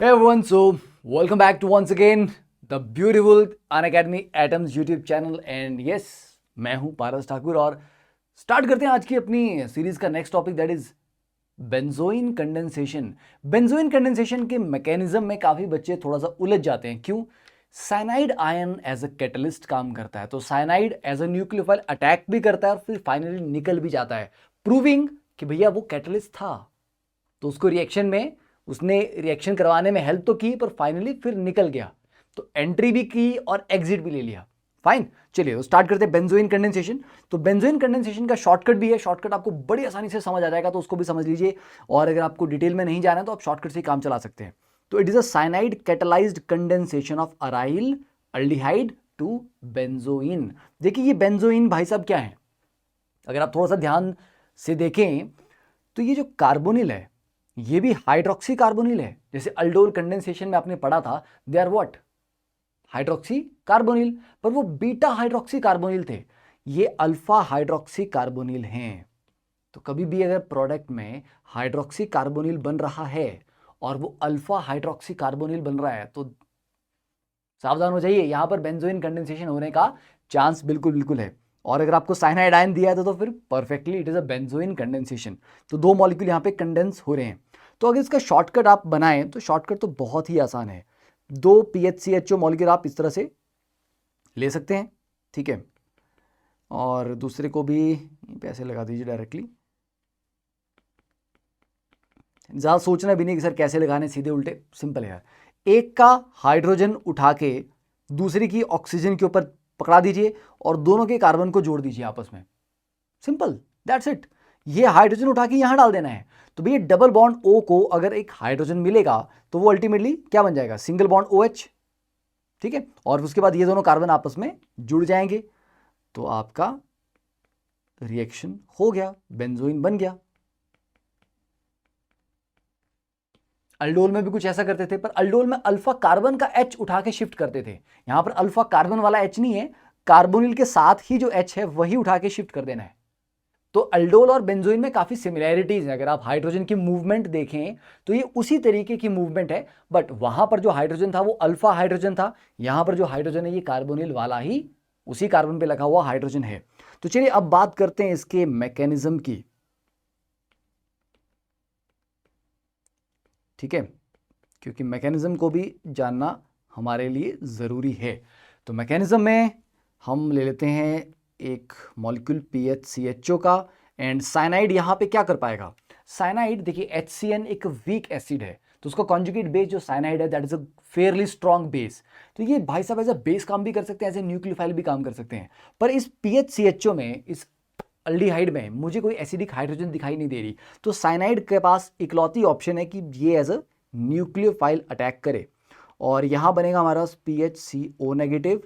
Hey everyone, so welcome back to once again the beautiful Unacademy Atoms YouTube channel and yes, मैं हूं पारस ठाकुर और start करते हैं आज की अपनी सीरीज का next topic that is benzoin condensation. Benzoin condensation के मैकेनिज्म में काफी बच्चे थोड़ा सा उलझ जाते हैं। क्यों? Cyanide ion as a catalyst काम करता है, तो cyanide as a nucleophile attack भी करता है और फिर फाइनली निकल भी जाता है, प्रूविंग कि भैया वो कैटलिस्ट था। तो उसको रिएक्शन में उसने रिएक्शन करवाने में हेल्प तो की पर फाइनली फिर निकल गया, तो एंट्री भी की और एग्जिट भी ले लिया। फाइन, चलिए तो स्टार्ट करते हैं बेंजोइन कंडेंसेशन। तो बेंजोइन कंडेंसेशन का शॉर्टकट भी है, शॉर्टकट आपको बड़ी आसानी से समझ आ जाएगा, तो उसको भी समझ लीजिए। और अगर आपको डिटेल में नहीं जाना है तो आप शॉर्टकट से ही काम चला सकते हैं। तो it is a cyanide catalysed condensation of aryl aldehyde to benzoin. देखिए ये बेंजोइन भाई साहब क्या है, अगर आप थोड़ा सा ध्यान से देखें तो ये जो कार्बोनिल है ये भी हाइड्रोक्सी कार्बोनिल है। जैसे अल्डोल कंडेंसेशन में आपने पढ़ा था, they are what, hydroxy carbonyl, पर वो बीटा हाइड्रोक्सी कार्बोनिल थे, ये अल्फा हाइड्रोक्सी कार्बोनिल हैं। तो कभी भी अगर प्रोडक्ट में हाइड्रोक्सी कार्बोनिल बन रहा है और वो अल्फा हाइड्रोक्सी कार्बोनिल बन रहा है तो सावधान हो जाइए, यहां पर बेंजोइन कंडेंसेशन होने का चांस बिल्कुल बिल्कुल है। और अगर आपको साइनाइड आयन दिया है तो फिर perfectly it is a benzoin condensation. तो दो मॉलिक्यूल यहां पे कंडेंस हो रहे हैं। तो अगर इसका शॉर्टकट आप बनाएं तो शॉर्टकट तो बहुत ही आसान है। दो PHCHO मॉलिक्यूल आप इस तरह से ले सकते हैं, ठीक है, और दूसरे को भी पैसे लगा दीजिए डायरेक्टली, ज़्यादा सोचना भी नहीं कि सर कैसे लगाने, सीधे उल्टे, सिंपल है यार। एक का हाइड्रोजन उठा के दूसरे की ऑक्सीजन के ऊपर पकड़ा दीजिए और दोनों के कार्बन को जोड़ दीजिए आपस में, सिंपल, दैट्स इट। ये हाइड्रोजन उठा के यहां डाल देना है। तो भैया डबल बॉन्ड O को अगर एक हाइड्रोजन मिलेगा तो वो अल्टीमेटली क्या बन जाएगा, सिंगल बॉन्ड OH, ठीक है, और उसके बाद ये दोनों कार्बन आपस में जुड़ जाएंगे तो आपका रिएक्शन हो गया, बेंजोइन बन गया। अल्डोल में भी कुछ ऐसा करते थे, पर अल्डोल में अल्फा कार्बन का H उठा के शिफ्ट करते थे। यहां पर अल्फा कार्बन वाला H नहीं है, कार्बोनिल के साथ ही जो H है वही उठा के शिफ्ट कर देना है। तो अल्डोल और बेंजोइन में काफी सिमिलैरिटीज हैं। अगर आप हाइड्रोजन की मूवमेंट देखें तो ये उसी तरीके की मूवमेंट है, बट वहां पर जो हाइड्रोजन था वो अल्फा हाइड्रोजन था, यहां पर जो हाइड्रोजन है ये कार्बोनिल वाला ही उसी कार्बन पे लगा हुआ हाइड्रोजन है। तो चलिए अब बात करते हैं इसके मैकेनिज्म की, ठीक है, क्योंकि मैकेनिज्म को भी जानना हमारे लिए ज़रूरी है। तो मैकेनिज्म में हम ले लेते हैं एक मॉलिक्यूल PHCHO का, एंड साइनाइड यहाँ पे क्या कर पाएगा। साइनाइड देखिए HCN एक वीक एसिड है, तो उसका कॉन्जुगेट बेस जो साइनाइड है that is a fairly strong base. तो ये भाई साहब एज अ बेस काम भी कर सकते हैं, एज ए न्यूक्लियोफाइल भी काम कर सकते हैं। पर इस PHCHO में, इस अल्डिहाइड में मुझे कोई एसिडिक हाइड्रोजन दिखाई नहीं दे रही। तो साइनाइड के पास इकलौती ऑप्शन है कि ये एज अ न्यूक्लियोफाइल अटैक करे, और यहाँ बनेगा हमारा PHCO नेगेटिव,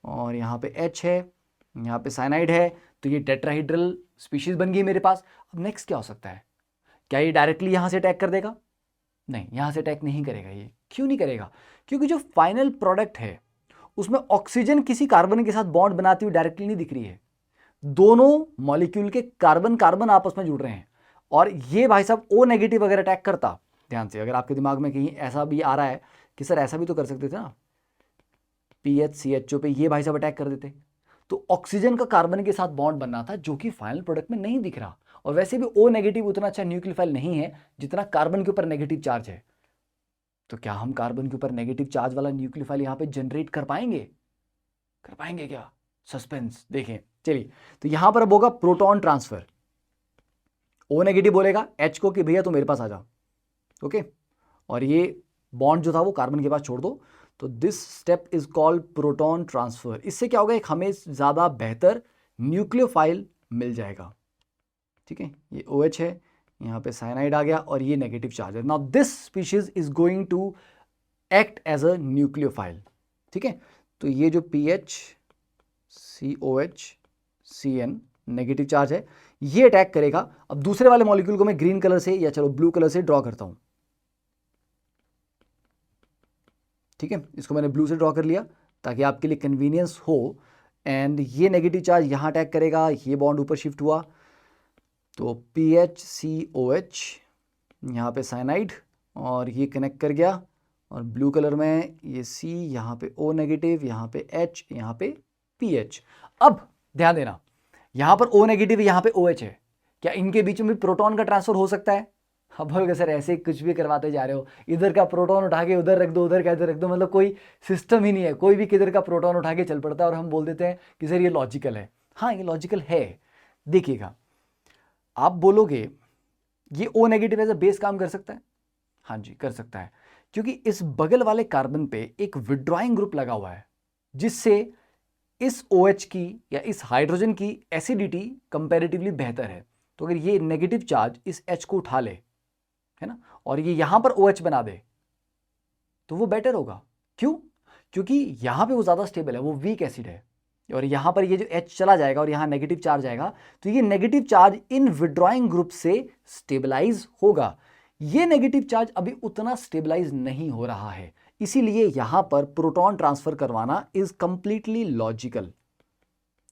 और यहाँ पे H है, यहाँ पे साइनाइड है, तो ये टेट्राहीड्रल स्पीशीज बन गई मेरे पास। अब नेक्स्ट क्या हो सकता है, क्या ये डायरेक्टली यहाँ से अटैक कर देगा? नहीं, यहाँ से अटैक नहीं करेगा। ये क्यों नहीं करेगा? क्योंकि जो फाइनल प्रोडक्ट है उसमें ऑक्सीजन किसी कार्बन के साथ बॉन्ड बनाती हुई डायरेक्टली नहीं दिख रही है, दोनों मॉलिक्यूल के कार्बन कार्बन आपस में जुड़ रहे हैं। और ये भाई साहब O नेगेटिव अगर अटैक करता, ध्यान से, अगर आपके दिमाग में कहीं ऐसा भी आ रहा है कि सर ऐसा भी तो कर सकते थे ना, PHCHO पे ये भाई साहब अटैक कर देते, तो ऑक्सीजन का कार्बन के साथ बॉन्ड बनना था जो कि फाइनल प्रोडक्ट में नहीं दिख रहा। और वैसे भी O नेगेटिव उतना अच्छा न्यूक्लियोफाइल नहीं है जितना कार्बन के ऊपर नेगेटिव चार्ज है। तो क्या हम कार्बन के ऊपर नेगेटिव चार्ज वाला न्यूक्लियोफाइल यहाँ पे जनरेट कर पाएंगे? कर पाएंगे क्या? सस्पेंस देखें। चलिए, तो यहां पर अब होगा प्रोटॉन ट्रांसफर। O नेगेटिव बोलेगा H को कि भैया तू मेरे पास आ जा, ओके, और ये बॉन्ड जो था वो कार्बन के पास छोड़ दो। तो this step is called proton transfer. इससे क्या होगा, एक हमें ज़्यादा बेहतर न्यूक्लियोफाइल मिल जाएगा, ठीक है। ये OH है, यहाँ पे साइनाइड आ गया और ये नेगेटिव चार्ज है। Now this species is going to act as a nucleophile, ठीक है। तो ये जो PHCOHCN नेगेटिव चार्ज है ये अटैक करेगा। अब दूसरे वाले मॉलिक्यूल को मैं ग्रीन कलर से या चलो ब्लू कलर से ड्रॉ करता हूं, ठीक है, इसको मैंने ब्लू से ड्रॉ कर लिया ताकि आपके लिए कन्वीनियंस हो। एंड ये नेगेटिव चार्ज यहां अटैक करेगा, ये बॉन्ड ऊपर शिफ्ट हुआ, तो PHCOH यहाँ पे साइनाइड, और ये कनेक्ट कर गया और ब्लू कलर में ये C, यहाँ पे O नेगेटिव, यहाँ पे H, यहाँ पे PH। अब ध्यान देना, यहाँ पर O नेगेटिव, यहाँ पे OH है, क्या इनके बीच में भी प्रोटॉन का ट्रांसफर हो सकता है? अब बोलोगे सर ऐसे कुछ भी करवाते जा रहे हो, इधर का प्रोटॉन उठा के उधर रख दो, उधर का इधर रख दो, मतलब कोई सिस्टम ही नहीं है, कोई भी किधर का प्रोटॉन उठा के चल पड़ता है और हम बोल देते हैं कि सर ये लॉजिकल है। हाँ ये लॉजिकल है। देखिएगा, आप बोलोगे ये O negative as a base काम कर सकता है? हाँ जी कर सकता है, क्योंकि इस बगल वाले कार्बन पे एक विड्रॉइंग ग्रुप लगा हुआ है जिससे इस OH की या इस हाइड्रोजन की एसिडिटी कंपैरेटिवली बेहतर है। तो अगर ये नेगेटिव चार्ज इस H को उठा ले, है ना, और ये यहां पर OH बना दे तो वो बेटर होगा। क्यों? क्योंकि यहां पे वो ज्यादा स्टेबल है, वो वीक एसिड है, और यहां पर ये जो H चला जाएगा और यहां नेगेटिव चार्ज आएगा तो ये negative charge in withdrawing group से स्टेबलाइज होगा। ये नेगेटिव चार्ज अभी उतना स्टेबलाइज नहीं हो रहा है, इसीलिए यहां पर प्रोटॉन ट्रांसफर करवाना इज कंप्लीटली लॉजिकल।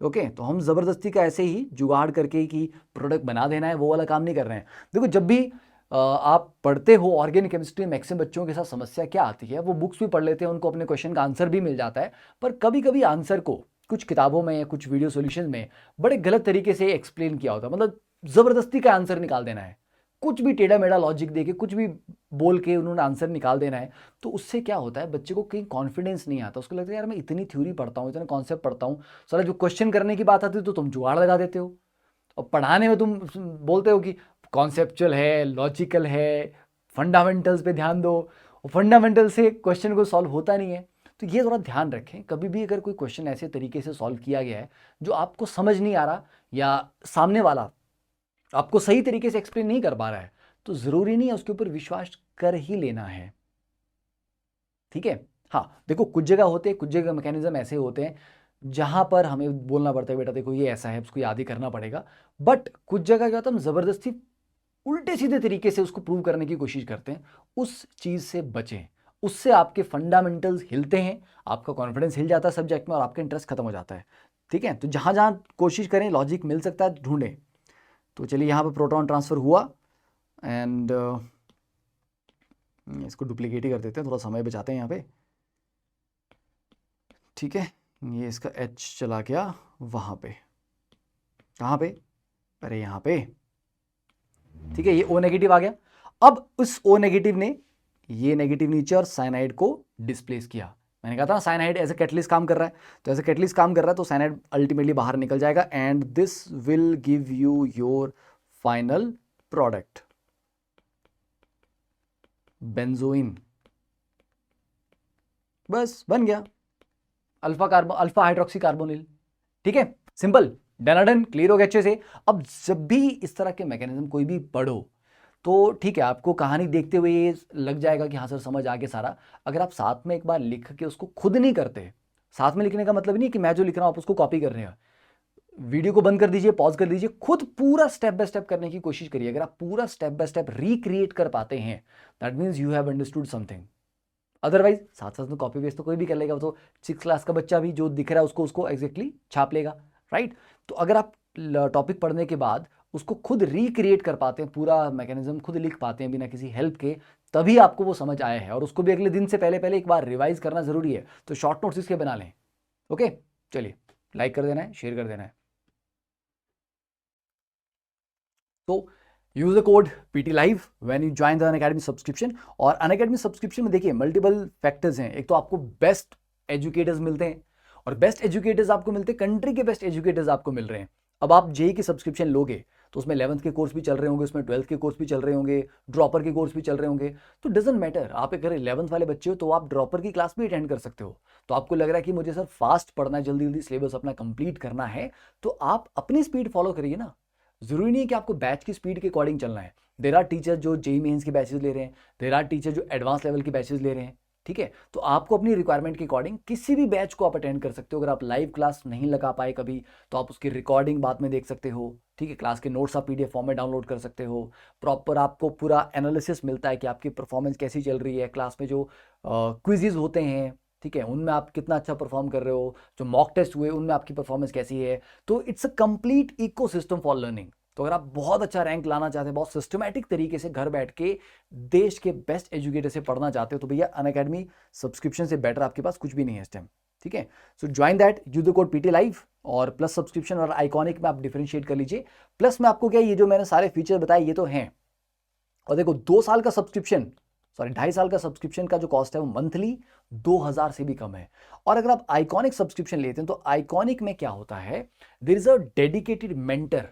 ओके, तो हम जबरदस्ती का ऐसे ही जुगाड़ करके कि प्रोडक्ट बना देना है वो वाला काम नहीं कर रहे हैं। देखो जब भी आप पढ़ते हो ऑर्गेनिक केमिस्ट्री, मैक्सिमम बच्चों के साथ समस्या क्या आती है, वो बुक्स भी पढ़ लेते हैं, उनको अपने क्वेश्चन का आंसर भी मिल जाता है, पर कभी कभी आंसर को कुछ किताबों में या कुछ वीडियो सॉल्यूशन में बड़े गलत तरीके से एक्सप्लेन किया होता है, मतलब जबरदस्ती का आंसर निकाल देना है, कुछ भी टेढ़ा मेढ़ा लॉजिक देके कुछ भी बोल के उन्होंने आंसर निकाल देना है। तो उससे क्या होता है, बच्चे को कहीं कॉन्फिडेंस नहीं आता, उसको लगता है यार मैं इतनी थ्योरी पढ़ता हूँ, इतने कॉन्सेप्ट पढ़ता हूँ, सारा जो क्वेश्चन करने की बात आती है तो तुम जुगाड़ लगा देते हो, और पढ़ाने में तुम बोलते हो कि कॉन्सेप्चुअल है, लॉजिकल है, फंडामेंटल्स पे ध्यान दो, और फंडामेंटल से क्वेश्चन को सॉल्व होता नहीं है। तो ये थोड़ा ध्यान रखें, कभी भी अगर कोई क्वेश्चन ऐसे तरीके से सॉल्व किया गया है जो आपको समझ नहीं आ रहा या सामने वाला आपको सही तरीके से एक्सप्लेन नहीं कर पा रहा है, तो जरूरी नहीं है उसके ऊपर विश्वास कर ही लेना है। ठीक है, हाँ देखो कुछ जगह होते हैं, कुछ जगह मैकेनिज्म ऐसे होते हैं जहां पर हमें बोलना पड़ता है बेटा देखो ये ऐसा है, उसको याद ही करना पड़ेगा, बट कुछ जगह क्या होता है हम जबरदस्ती उल्टे सीधे तरीके से उसको प्रूव करने की कोशिश करते हैं, उस चीज से बचें, उससे आपके फंडामेंटल्स हिलते हैं, आपका कॉन्फिडेंस हिल जाता है सब्जेक्ट में और आपका इंटरेस्ट खत्म हो जाता है। ठीक है, तो जहां जहां कोशिश करें लॉजिक मिल सकता है ढूंढें। तो चलिए यहाँ पे प्रोटॉन ट्रांसफर हुआ एंड इसको डुप्लीकेट ही कर देते हैं, थोड़ा समय बचाते हैं यहाँ पे। ठीक है, ये इसका H चला गया वहाँ पे, कहाँ पे, अरे यहाँ पे। ठीक है, ये O नेगेटिव आ गया। अब उस O नेगेटिव ने ये नेगेटिव नीचे और साइनाइड को डिस्प्लेस किया। मैंने कहा था ना साइनाइड एज ए कैटलिस्ट काम कर रहा है, तो एज ए कैटलिस्ट काम कर रहा है तो साइनाइड अल्टीमेटली बाहर निकल जाएगा and this will give you your final product benzoin. बस बन गया अल्फा हाइड्रोक्सी कार्बोनिल। ठीक है, सिंपल, डनाडन, क्लियर हो गया अच्छे से। अब जब भी इस तरह के मैकेनिज्म कोई भी पढ़ो तो ठीक है आपको कहानी देखते हुए ये लग जाएगा कि हाँ सर समझ आ गया सारा, अगर आप साथ में एक बार लिख के उसको खुद नहीं करते, साथ में लिखने का मतलब नहीं कि मैं जो लिख रहा हूं आप उसको कॉपी कर रहे हैं, वीडियो को बंद कर दीजिए, पॉज कर दीजिए, खुद पूरा स्टेप बाय स्टेप करने की कोशिश करिए। अगर आप पूरा स्टेप बाय स्टेप रिक्रिएट कर पाते हैं that means you have understood something. Otherwise साथ साथ में कॉपी पेस्ट तो कोई भी कर लेगा, तो 6 क्लास का बच्चा भी जो दिख रहा है उसको उसको एग्जैक्टली छाप लेगा, राइट। तो अगर आप टॉपिक पढ़ने के बाद उसको खुद रिक्रिएट कर पाते हैं, पूरा मैकेनिज्म खुद लिख पाते हैं बिना किसी हेल्प के, तभी आपको वो समझ आया है, और उसको भी अगले दिन से पहले पहले एक बार रिवाइज करना जरूरी है। तो शॉर्ट नोट्स इसके बना लें। ओके, चलिए लाइक कर देना है, शेयर कर देना है। तो use the code PT Live when you join the Unacademy subscription. और अनअकैडमी सब्सक्रिप्शन में देखिए मल्टीपल फैक्टर्स हैं, एक तो आपको बेस्ट एजुकेटर्स मिलते हैं, और बेस्ट एजुकेटर्स आपको मिलते हैं, कंट्री के बेस्ट एजुकेटर्स आपको मिल रहे हैं। अब आप JEE की सब्सक्रिप्शन लोगे तो उसमें 11th के कोर्स भी चल रहे होंगे, उसमें 12th के कोर्स भी चल रहे होंगे, ड्रॉपर के कोर्स भी चल रहे होंगे। तो डजंट मैटर, आप अगर 11th वाले बच्चे हो तो आप ड्रॉपर की क्लास भी अटेंड कर सकते हो। तो आपको लग रहा है कि मुझे सर फास्ट पढ़ना है, जल्दी जल्दी सिलेबस अपना कंप्लीट करना है, तो आप अपनी स्पीड फॉलो करिए ना, जरूरी नहीं है कि आपको बैच की स्पीड के अकॉर्डिंग चलना है। देयर आर टीचर जो JEE मेंस के बैचेस ले रहे हैं, देयर आर टीचर जो एडवांस लेवल के बैचेस ले रहे हैं। ठीक है, तो आपको अपनी रिक्वायरमेंट के अकॉर्डिंग किसी भी बैच को आप अटेंड कर सकते हो। अगर आप लाइव क्लास नहीं लगा पाए कभी तो आप उसकी रिकॉर्डिंग बाद में देख सकते हो। ठीक है, क्लास के नोट्स आप PDF फॉर्म में डाउनलोड कर सकते हो, प्रॉपर आपको पूरा एनालिसिस मिलता है कि आपकी परफॉर्मेंस कैसी चल रही है, क्लास में जो क्विजेज होते हैं ठीक है उनमें आप कितना अच्छा परफॉर्म कर रहे हो, जो मॉक टेस्ट हुए उनमें आपकी परफॉर्मेंस कैसी है। तो it's a complete ecosystem for learning. तो अगर आप बहुत अच्छा रैंक लाना चाहते हैं, बहुत सिस्टमैटिक तरीके से घर बैठ के देश के बेस्ट एजुकेटर से पढ़ना चाहते हो, तो भैया अनअकैडमी सब्सक्रिप्शन से बेटर आपके पास कुछ भी नहीं है इस टाइम, ठीक है। सो join that, use the code PT live, और प्लस सब्सक्रिप्शन और आइकॉनिक में आप डिफरेंशिएट कर लीजिए। प्लस में आपको क्या, ये जो मैंने सारे फीचर बताए ये तो हैं, और देखो 2 साल का सब्सक्रिप्शन, सॉरी 2.5 साल का सब्सक्रिप्शन का जो कॉस्ट है वो मंथली 2000 से भी कम है। और अगर आप आइकॉनिक सब्सक्रिप्शन लेते हैं तो आइकॉनिक में क्या होता है, there is a dedicated mentor,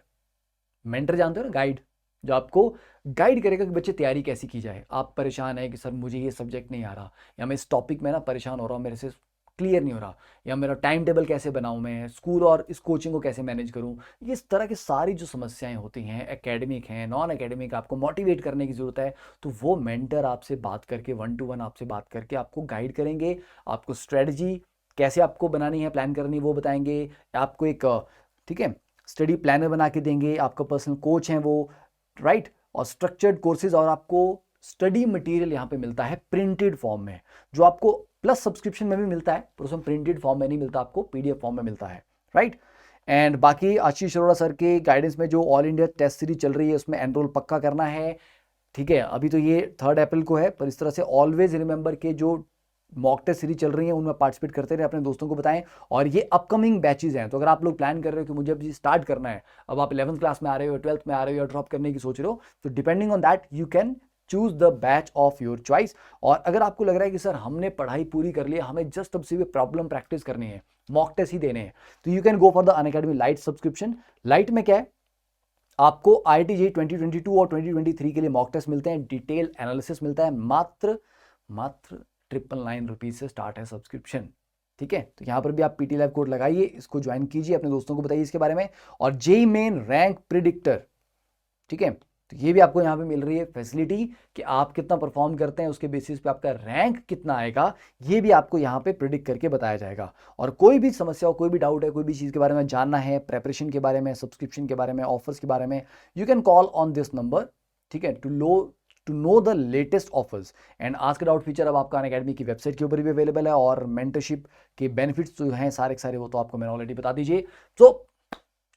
mentor जानते हो ना, गाइड, जो आपको गाइड करेगा कि बच्चे तैयारी कैसी की जाए। आप परेशान है कि सर मुझे ये सब्जेक्ट नहीं आ रहा, या मैं इस टॉपिक में ना परेशान हो रहा हूँ, मेरे से क्लियर नहीं हो रहा, या मेरा टाइम टेबल कैसे बनाऊं, मैं स्कूल और इस कोचिंग को कैसे मैनेज करूं, ये इस तरह की सारी जो समस्याएं होती हैं, एकेडमिक हैं, नॉन एकेडमिक, आपको मोटिवेट करने की जरूरत है, तो वो मेंटर आपसे बात करके 1-to-1 आपसे बात करके आपको गाइड करेंगे, आपको स्ट्रेटजी कैसे आपको बनानी है, प्लान करनी है वो बताएंगे, आपको एक ठीक है स्टडी प्लानर बना के देंगे, आपका पर्सनल कोच हैं वो, राइट। और स्ट्रक्चर्ड कोर्सेज, और आपको स्टडी मटेरियल यहाँ पे मिलता है प्रिंटेड फॉर्म में, जो आपको प्लस सब्सक्रिप्शन में भी मिलता है, पर उसमें प्रिंटेड फॉर्म में नहीं मिलता, आपको पीडीएफ फॉर्म में मिलता है, राइट। एंड बाकी आशीष अरोड़ा सर के गाइडेंस में जो ऑल इंडिया टेस्ट सीरीज चल रही है उसमें एनरोल पक्का करना है, ठीक है। अभी तो ये 3 अप्रैल को है, पर इस तरह से ऑलवेज रिमेंबर के जो मॉक टेस्ट सीरीज चल रही है उनमें पार्टिसिपेट करते रहे, अपने दोस्तों को बताएं। और ये अपकमिंग बैचेज हैं, तो अगर आप लोग प्लान कर रहे हो कि मुझे अभी स्टार्ट करना है, अब आप 11th क्लास में आ रहे हो, 12th में आ रहे हो, या ड्रॉप करने की सोच रहे हो, तो depending on that you can choose the batch of your choice. और अगर आपको लग रहा है कि सर हमने पढ़ाई पूरी कर ली, हमें जस्ट अब से प्रॉब्लम प्रैक्टिस करनी है, मॉक टेस्ट ही देने हैं, तो you can go for the Unacademy light subscription. Light में क्या है, आपको IIT JEE 2022 और 2023 के लिए मॉक टेस्ट मिलते हैं, डिटेल एनालिसिस मिलता है, मात्र 999 रुपीज से स्टार्ट है सब्सक्रिप्शन, ठीक है। तो यहां पर भी आप पीटी लाइव कोड लगाइए, इसको ज्वाइन कीजिए, अपने दोस्तों को बताइए इसके बारे में। और जेईई मेन रैंक प्रिडिक्टर, ठीक है, तो ये भी आपको यहाँ पे मिल रही है फैसिलिटी कि आप कितना परफॉर्म करते हैं, उसके बेसिस पे आपका रैंक कितना आएगा, ये भी आपको यहाँ पे प्रिडिक्ट करके बताया जाएगा। और कोई भी समस्या हो, कोई भी डाउट है, कोई भी चीज़ के बारे में जानना है, प्रेपरेशन के बारे में, सब्सक्रिप्शन के बारे में, ऑफर्स के बारे में, you can call on this number, ठीक है, to know the latest offers. And ask doubt feature अब आपका अनअकैडमी की वेबसाइट के ऊपर भी अवेलेबल है, और मेंटरशिप के बेनिफिट्स जो हैं सारे के सारे वो तो आपको मैंने ऑलरेडी बता दीजिए। So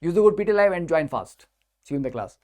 use the code PT live and join fast, see you in the class.